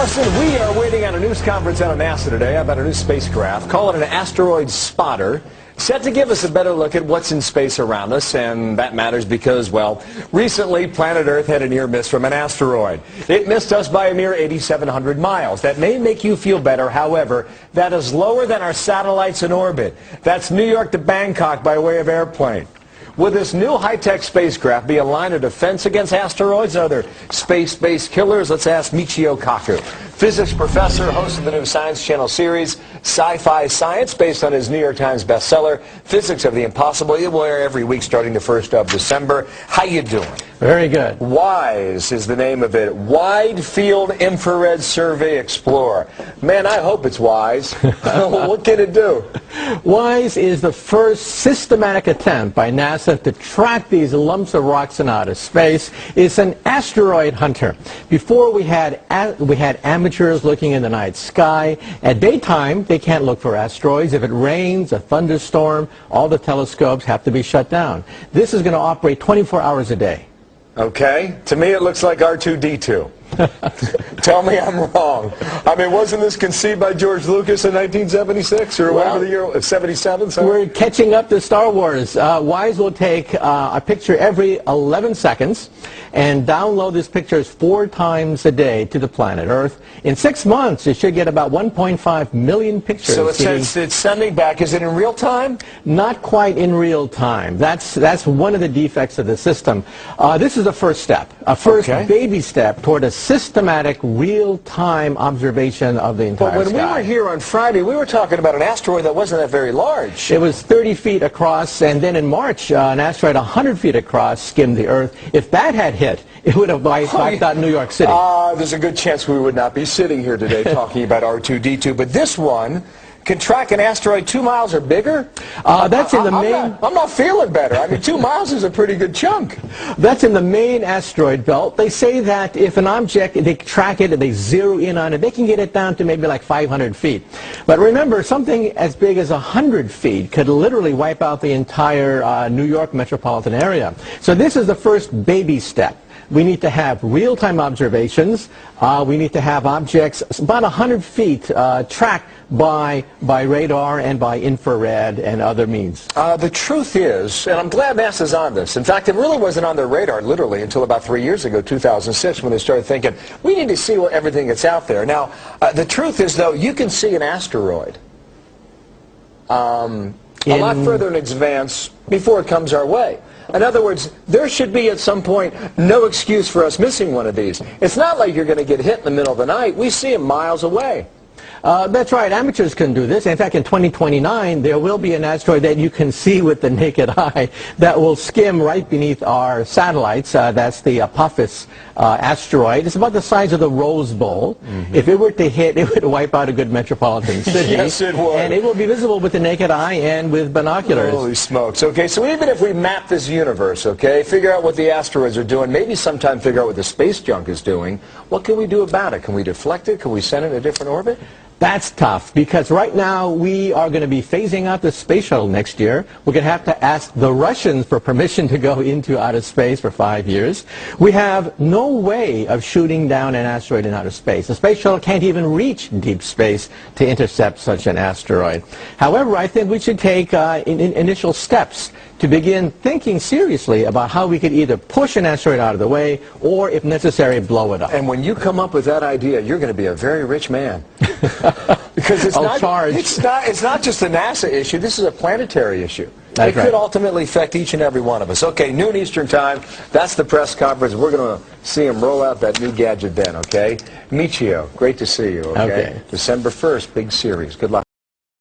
Listen, we are waiting on a news conference out of NASA today about a new spacecraft. Call it an asteroid spotter, set to give us a better look at what's in space around us. And that matters because, well, recently planet Earth had a near miss from an asteroid. It missed us by a mere 8,700 miles. That may make you feel better. However, that is lower than our satellites in orbit. That's New York to Bangkok by way of airplane. Will this new high-tech spacecraft be a line of defense against asteroids and other space-based killers? Let's ask Michio Kaku, physics professor, host of the new Science Channel series, Sci-Fi Science, based on his New York Times bestseller, Physics of the Impossible. It will air every week starting the 1st of December. How you doing? Very good. WISE is the name of it. Wide Field Infrared Survey Explorer. Man, I hope it's WISE. What can it do? WISE is the first systematic attempt by NASA to track these lumps of rocks in outer space. It's an asteroid hunter. Before we had amateurs looking in the night sky. At daytime, they can't look for asteroids. If it rains, a thunderstorm, all the telescopes have to be shut down. This is going to operate 24 hours a day. Okay. To me, it looks like R2-D2. Tell me I'm wrong. I mean, wasn't this conceived by George Lucas in 1976 or whatever the year, 77? Sorry? We're catching up to Star Wars. WISE will take a picture every 11 seconds and download these pictures 4 times a day to the planet Earth. In 6 months, it should get about 1.5 million pictures. So it's sending back. Is it in real time? Not quite in real time. That's one of the defects of the system. This is the first step, a first baby step toward a systematic, real-time observation of the entire sky. But when we were here on Friday, we were talking about an asteroid that wasn't that very large. It was 30 feet across, and then in March, an asteroid 100 feet across skimmed the Earth. If that had hit, it would have wiped out New York City. There's a good chance we would not be sitting here today talking about R2-D2, but this one can track an asteroid 2 miles or bigger? That's in the main... I'm not feeling better. I mean, 2 miles is a pretty good chunk. That's in the main asteroid belt. They say that if an object, they track it and they zero in on it, they can get it down to maybe like 500 feet. But remember, something as big as 100 feet could literally wipe out the entire New York metropolitan area. So this is the first baby step. We need to have real-time observations. We need to have objects about 100 feet tracked by radar and by infrared and other means. The truth is, and I'm glad NASA's on this. In fact, it really wasn't on their radar, literally, until about 3 years ago, 2006, when they started thinking, we need to see everything that's out there. Now, the truth is, though, you can see an asteroid a lot further in advance before it comes our way. In other words, there should be at some point no excuse for us missing one of these. It's not like you're going to get hit in the middle of the night. We see them miles away. That's right. Amateurs can do this. In fact, in 2029, there will be an asteroid that you can see with the naked eye that will skim right beneath our satellites. That's the Apophis asteroid. It's about the size of the Rose Bowl. If it were to hit, it would wipe out a good metropolitan city. Yes, it would. And it will be visible with the naked eye and with binoculars. Holy smokes. Okay, so even if we map this universe, okay, figure out what the asteroids are doing, maybe sometime figure out what the space junk is doing, what can we do about it? Can we deflect it? Can we send it in a different orbit? That's tough, because right now we are going to be phasing out the space shuttle next year. We're going to have to ask the Russians for permission to go into outer space for 5 years. We have no way of shooting down an asteroid in outer space. The space shuttle can't even reach deep space to intercept such an asteroid. However, I think we should take initial steps to begin thinking seriously about how we could either push an asteroid out of the way or, if necessary, blow it up. And when you come up with that idea, you're going to be a very rich man. Because it's not just a NASA issue. This is a planetary issue. It could ultimately affect each and every one of us. Okay, noon Eastern time. That's the press conference. We're going to see him roll out that new gadget then, okay? Michio, great to see you, okay? December 1st, big series. Good luck.